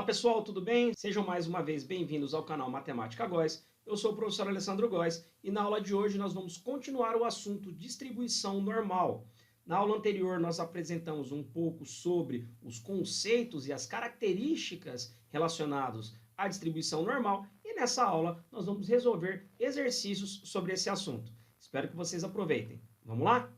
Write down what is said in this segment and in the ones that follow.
Olá pessoal, tudo bem? Sejam mais uma vez bem-vindos ao canal Matemática Góes. Eu sou o professor Alessandro Góes e na aula de hoje nós vamos continuar o assunto distribuição normal. Na aula anterior nós apresentamos um pouco sobre os conceitos e as características relacionados à distribuição normal e nessa aula nós vamos resolver exercícios sobre esse assunto. Espero que vocês aproveitem. Vamos lá?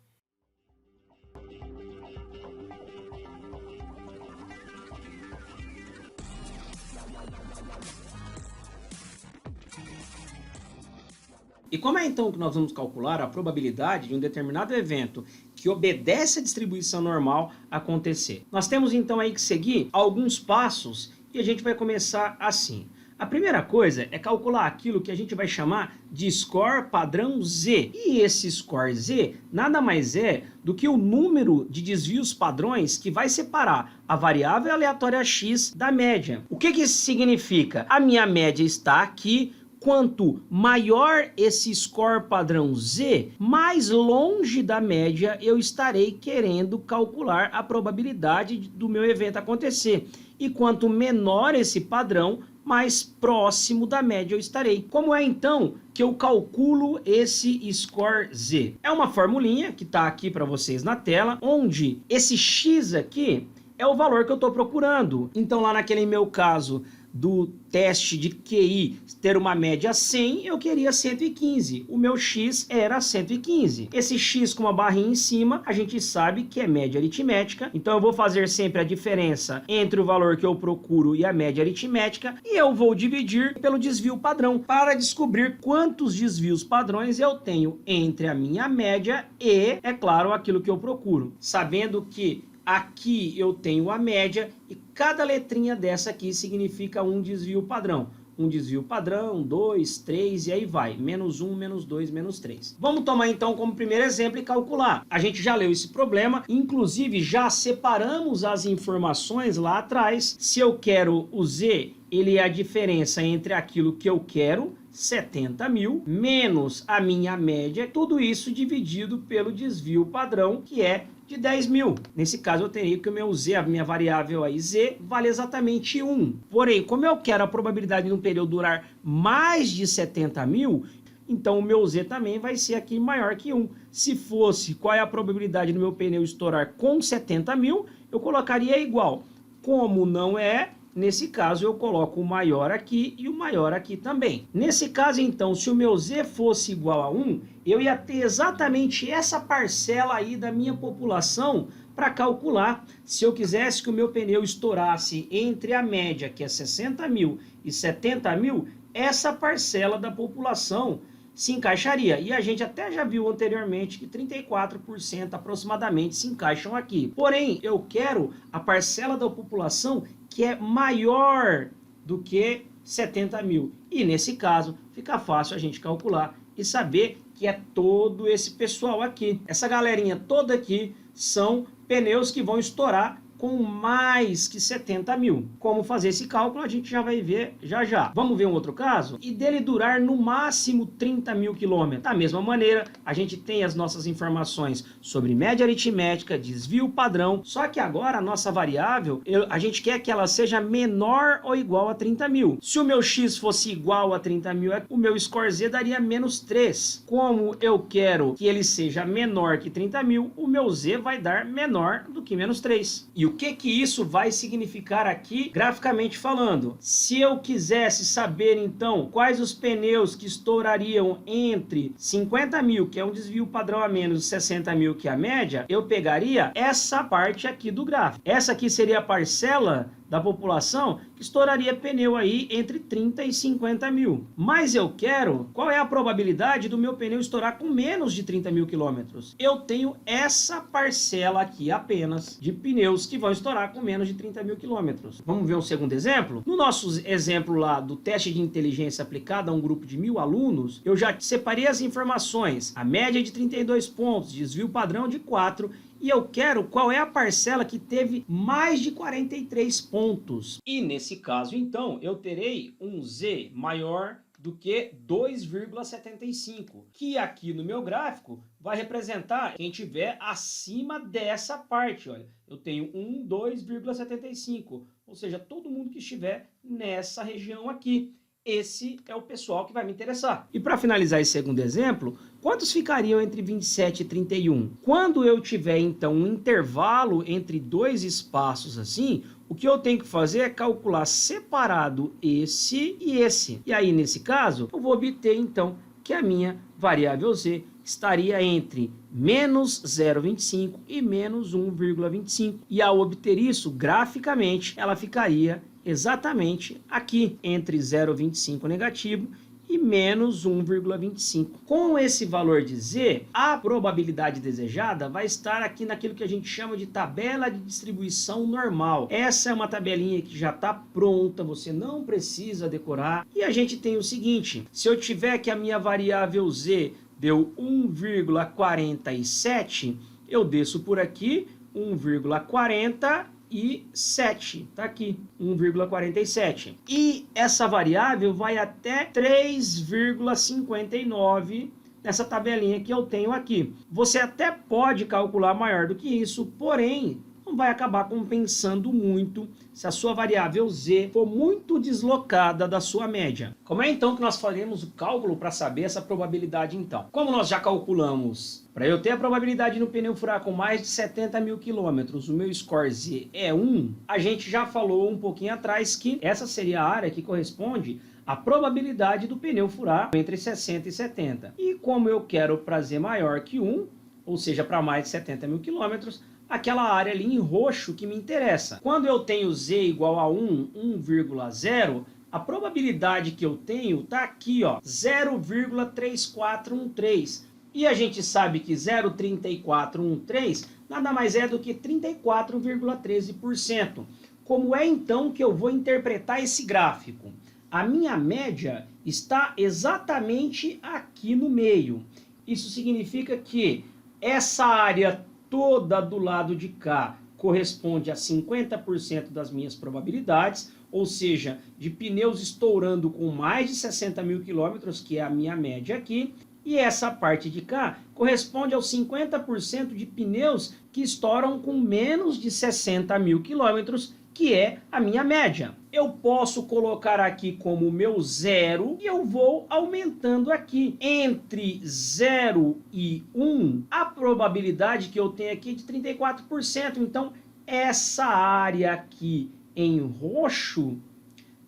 E como é então que nós vamos calcular a probabilidade de um determinado evento que obedece à distribuição normal acontecer? Nós temos então aí que seguir alguns passos e a gente vai começar assim. A primeira coisa é calcular aquilo que a gente vai chamar de score padrão Z. E esse score Z nada mais é do que o número de desvios padrões que vai separar a variável aleatória x da média. O que isso significa? A minha média está aqui. Quanto maior esse score padrão Z, mais longe da média eu estarei querendo calcular a probabilidade do meu evento acontecer. E quanto menor esse padrão, mais próximo da média eu estarei. Como é então que eu calculo esse score Z? É uma formulinha que está aqui para vocês na tela, onde esse x aqui é o valor que eu estou procurando. Então lá naquele meu caso do teste de QI ter uma média 100, eu queria 115. O meu x era 115. Esse x com uma barrinha em cima, a gente sabe que é média aritmética. Então eu vou fazer sempre a diferença entre o valor que eu procuro e a média aritmética. E eu vou dividir pelo desvio padrão para descobrir quantos desvios padrões eu tenho entre a minha média e, é claro, aquilo que eu procuro. Sabendo que aqui eu tenho a média e cada letrinha dessa aqui significa um desvio padrão. Um desvio padrão, 2, 3 e aí vai. Menos 1, menos 2, menos 3. Vamos tomar então como primeiro exemplo e calcular. A gente já leu esse problema, inclusive já separamos as informações lá atrás. Se eu quero o Z, ele é a diferença entre aquilo que eu quero, 70 mil, menos a minha média, tudo isso dividido pelo desvio padrão, que é de 10 mil. Nesse caso eu teria que o meu Z, a minha variável aí Z, vale exatamente 1. Porém, como eu quero a probabilidade de um pneu durar mais de 70 mil, então o meu Z também vai ser aqui maior que 1. Se fosse, qual é a probabilidade do meu pneu estourar com 70 mil, eu colocaria igual. Como não é, nesse caso eu coloco o maior aqui e o maior aqui também. Nesse caso então, se o meu Z fosse igual a 1, eu ia ter exatamente essa parcela aí da minha população para calcular. Se eu quisesse que o meu pneu estourasse entre a média, que é 60 mil, e 70 mil, essa parcela da população se encaixaria. E a gente até já viu anteriormente que 34% aproximadamente se encaixam aqui. Porém, eu quero a parcela da população que é maior do que 70 mil. E nesse caso, fica fácil a gente calcular e saber que é todo esse pessoal aqui. Essa galerinha toda aqui são pneus que vão estourar com mais que 70 mil. Como fazer esse cálculo a gente já vai ver já já. Vamos ver um outro caso? E dele durar no máximo 30 mil quilômetros. Da mesma maneira, a gente tem as nossas informações sobre média aritmética, desvio padrão, só que agora a nossa variável, a gente quer que ela seja menor ou igual a 30 mil. Se o meu x fosse igual a 30 mil, o meu score Z daria menos 3. Como eu quero que ele seja menor que 30 mil, o meu Z vai dar menor do que menos 3. E o que isso vai significar aqui, graficamente falando? Se eu quisesse saber, então, quais os pneus que estourariam entre 50 mil, que é um desvio padrão a menos, e 60 mil, que é a média, eu pegaria essa parte aqui do gráfico. Essa aqui seria a parcela da população que estouraria pneu aí entre 30 e 50 mil. Mas eu quero, qual é a probabilidade do meu pneu estourar com menos de 30 mil quilômetros? Eu tenho essa parcela aqui apenas de pneus que vão estourar com menos de 30 mil quilômetros. Vamos ver um segundo exemplo? No nosso exemplo lá do teste de inteligência aplicada a um grupo de 1000 alunos, eu já separei as informações. A média de 32 pontos, desvio padrão de 4, e eu quero qual é a parcela que teve mais de 43 pontos. E nesse caso, então, eu terei um Z maior do que 2,75, que aqui no meu gráfico vai representar quem tiver acima dessa parte. Olha, eu tenho 2,75. ou seja, todo mundo que estiver nessa região aqui. Esse é o pessoal que vai me interessar. E para finalizar esse segundo exemplo, quantos ficariam entre 27 e 31? Quando eu tiver, então, um intervalo entre dois espaços assim, o que eu tenho que fazer é calcular separado esse e esse. E aí, nesse caso, eu vou obter, então, que a minha variável z estaria entre menos 0,25 e menos 1,25. E ao obter isso, graficamente, ela ficaria exatamente aqui, entre 0,25 negativo e menos 1,25. Com esse valor de z, a probabilidade desejada vai estar aqui naquilo que a gente chama de tabela de distribuição normal. Essa é uma tabelinha que já está pronta, você não precisa decorar. E a gente tem o seguinte, se eu tiver que a minha variável z deu 1,47, eu desço por aqui 1,47, tá aqui, 1,47. E essa variável vai até 3,59 nessa tabelinha que eu tenho aqui. Você até pode calcular maior do que isso, porém, não vai acabar compensando muito se a sua variável z for muito deslocada da sua média. Como é então que nós faremos o cálculo para saber essa probabilidade então? Como nós já calculamos, para eu ter a probabilidade no pneu furar com mais de 70 mil quilômetros, o meu score z é 1, a gente já falou um pouquinho atrás que essa seria a área que corresponde à probabilidade do pneu furar entre 60 e 70. E como eu quero para z maior que 1, ou seja, para mais de 70 mil quilômetros, aquela área ali em roxo que me interessa. Quando eu tenho z igual a 1, 1,0, a probabilidade que eu tenho está aqui, ó, 0,3413. E a gente sabe que 0,3413 nada mais é do que 34,13%. Como é então que eu vou interpretar esse gráfico? A minha média está exatamente aqui no meio. Isso significa que essa área toda do lado de cá corresponde a 50% das minhas probabilidades, ou seja, de pneus estourando com mais de 60 mil quilômetros, que é a minha média aqui, e essa parte de cá corresponde aos 50% de pneus que estouram com menos de 60 mil quilômetros, que é a minha média. Eu posso colocar aqui como meu zero e eu vou aumentando aqui. Entre 0 e 1, a probabilidade que eu tenho aqui é de 34%. Então, essa área aqui em roxo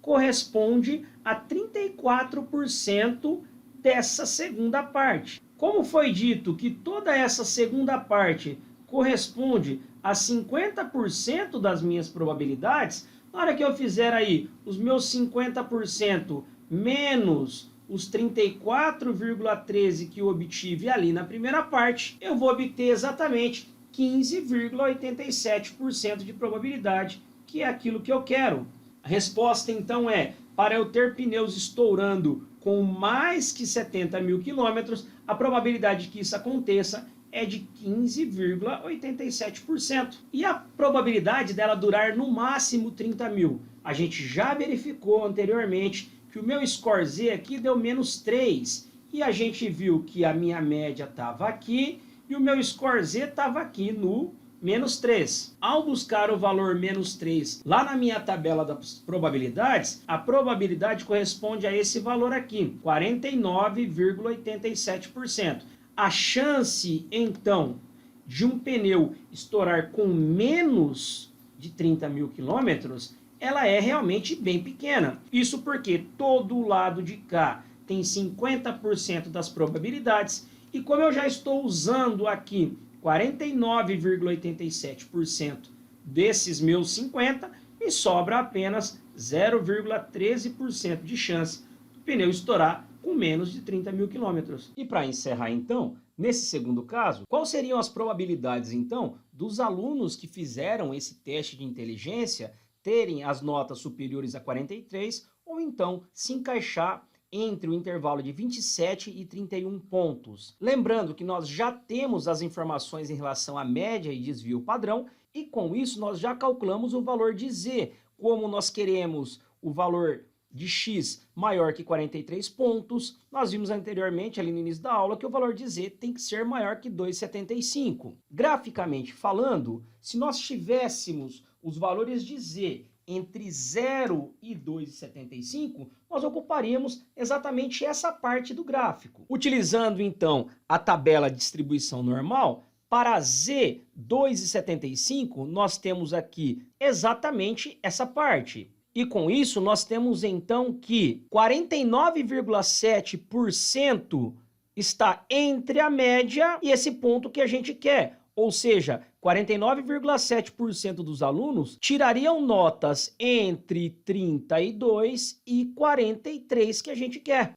corresponde a 34% dessa segunda parte. Como foi dito que toda essa segunda parte corresponde a 50% das minhas probabilidades, na hora que eu fizer aí os meus 50% menos os 34,13 que eu obtive ali na primeira parte, eu vou obter exatamente 15,87% de probabilidade, que é aquilo que eu quero. A resposta então é, para eu ter pneus estourando com mais que 70 mil quilômetros, a probabilidade que isso aconteça é de 15,87%. E a probabilidade dela durar no máximo 30 mil? A gente já verificou anteriormente que o meu score Z aqui deu menos 3. E a gente viu que a minha média estava aqui e o meu score Z estava aqui no menos 3. Ao buscar o valor menos 3 lá na minha tabela das probabilidades, a probabilidade corresponde a esse valor aqui, 49,87%. A chance, então, de um pneu estourar com menos de 30 mil quilômetros, ela é realmente bem pequena. Isso porque todo o lado de cá tem 50% das probabilidades, e como eu já estou usando aqui 49,87% desses meus 50%, me sobra apenas 0,13% de chance do pneu estourar com menos de 30 mil quilômetros. E para encerrar então, nesse segundo caso, quais seriam as probabilidades então dos alunos que fizeram esse teste de inteligência terem as notas superiores a 43 ou então se encaixar entre o intervalo de 27 e 31 pontos. Lembrando que nós já temos as informações em relação à média e desvio padrão e com isso nós já calculamos o valor de Z. Como nós queremos o valor de x maior que 43 pontos, nós vimos anteriormente ali no início da aula que o valor de z tem que ser maior que 2,75. Graficamente falando, se nós tivéssemos os valores de z entre 0 e 2,75, nós ocuparíamos exatamente essa parte do gráfico. Utilizando, então, a tabela de distribuição normal, para Z 2,75, nós temos aqui exatamente essa parte. E com isso, nós temos então que 49,7% está entre a média e esse ponto que a gente quer. Ou seja, 49,7% dos alunos tirariam notas entre 32 e 43 que a gente quer.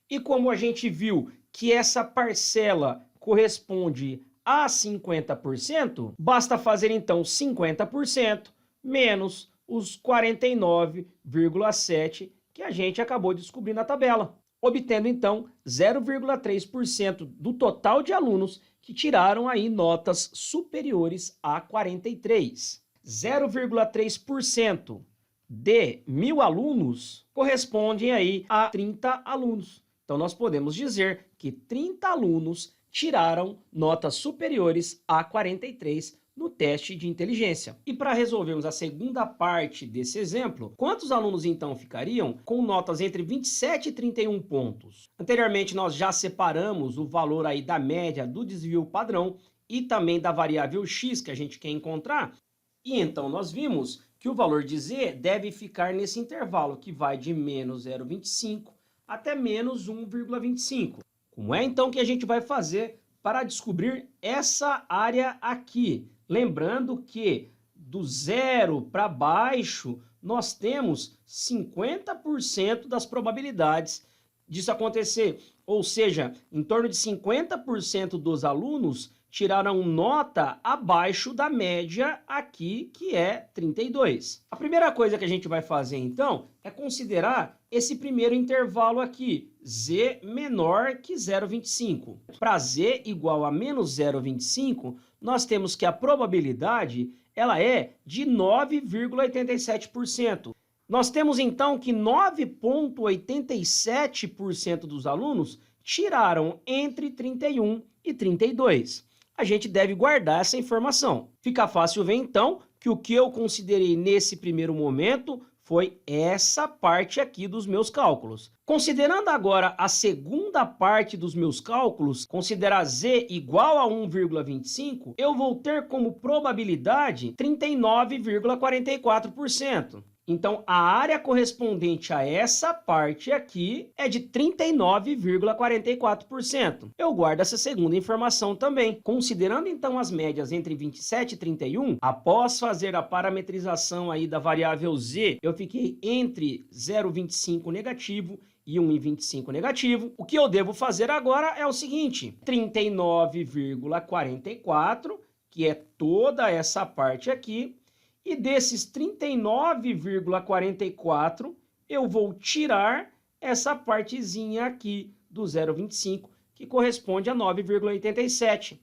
E como a gente viu que essa parcela corresponde a 50%, basta fazer então 50% menos os 49,7% que a gente acabou de descobrir na tabela, obtendo então 0,3% do total de alunos que tiraram aí notas superiores a 43. 0,3% de 1.000 alunos correspondem aí a 30 alunos. Então nós podemos dizer que 30 alunos tiraram notas superiores a 43 no teste de inteligência. E para resolvermos a segunda parte desse exemplo, quantos alunos então ficariam com notas entre 27 e 31 pontos? Anteriormente nós já separamos o valor aí da média do desvio padrão e também da variável x que a gente quer encontrar. E então nós vimos que o valor de z deve ficar nesse intervalo que vai de menos 0,25 até menos 1,25. Como é então que a gente vai fazer para descobrir essa área aqui? Lembrando que do zero para baixo nós temos 50% das probabilidades disso acontecer. Ou seja, em torno de 50% dos alunos tiraram nota abaixo da média aqui, que é 32. A primeira coisa que a gente vai fazer, então, é considerar esse primeiro intervalo aqui, z menor que 0,25. Para z igual a menos 0,25, nós temos que a probabilidade ela é de 9,87%. Nós temos, então, que 9,87% dos alunos tiraram entre 31 e 32. A gente deve guardar essa informação. Fica fácil ver, então, que o que eu considerei nesse primeiro momento foi essa parte aqui dos meus cálculos. Considerando agora a segunda parte dos meus cálculos, considerar z igual a 1,25, eu vou ter como probabilidade 39,44%. Então, a área correspondente a essa parte aqui é de 39,44%. Eu guardo essa segunda informação também. Considerando, então, as médias entre 27 e 31, após fazer a parametrização aí da variável z, eu fiquei entre 0,25 negativo e 1,25 negativo. O que eu devo fazer agora é o seguinte: 39,44, que é toda essa parte aqui, e desses 39,44, eu vou tirar essa partezinha aqui do 0,25, que corresponde a 9,87.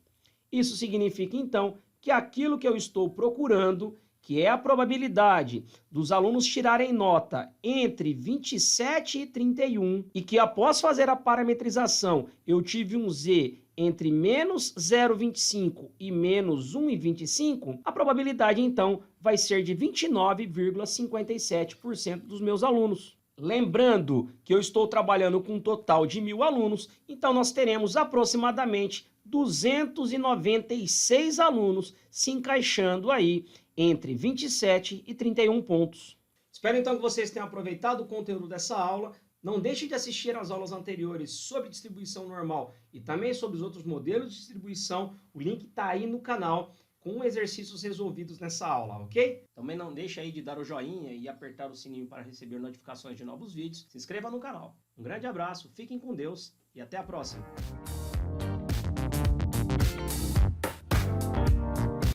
Isso significa, então, que aquilo que eu estou procurando, que é a probabilidade dos alunos tirarem nota entre 27 e 31, e que após fazer a parametrização eu tive um z entre menos 0,25 e menos 1,25, a probabilidade, então, vai ser de 29,57% dos meus alunos. Lembrando que eu estou trabalhando com um total de 1.000 alunos, então nós teremos aproximadamente 296 alunos se encaixando aí entre 27 e 31 pontos. Espero então que vocês tenham aproveitado o conteúdo dessa aula. Não deixe de assistir às aulas anteriores sobre distribuição normal e também sobre os outros modelos de distribuição. O link está aí no canal com exercícios resolvidos nessa aula, ok? Também não deixe aí de dar o joinha e apertar o sininho para receber notificações de novos vídeos. Se inscreva no canal. Um grande abraço, fiquem com Deus e até a próxima!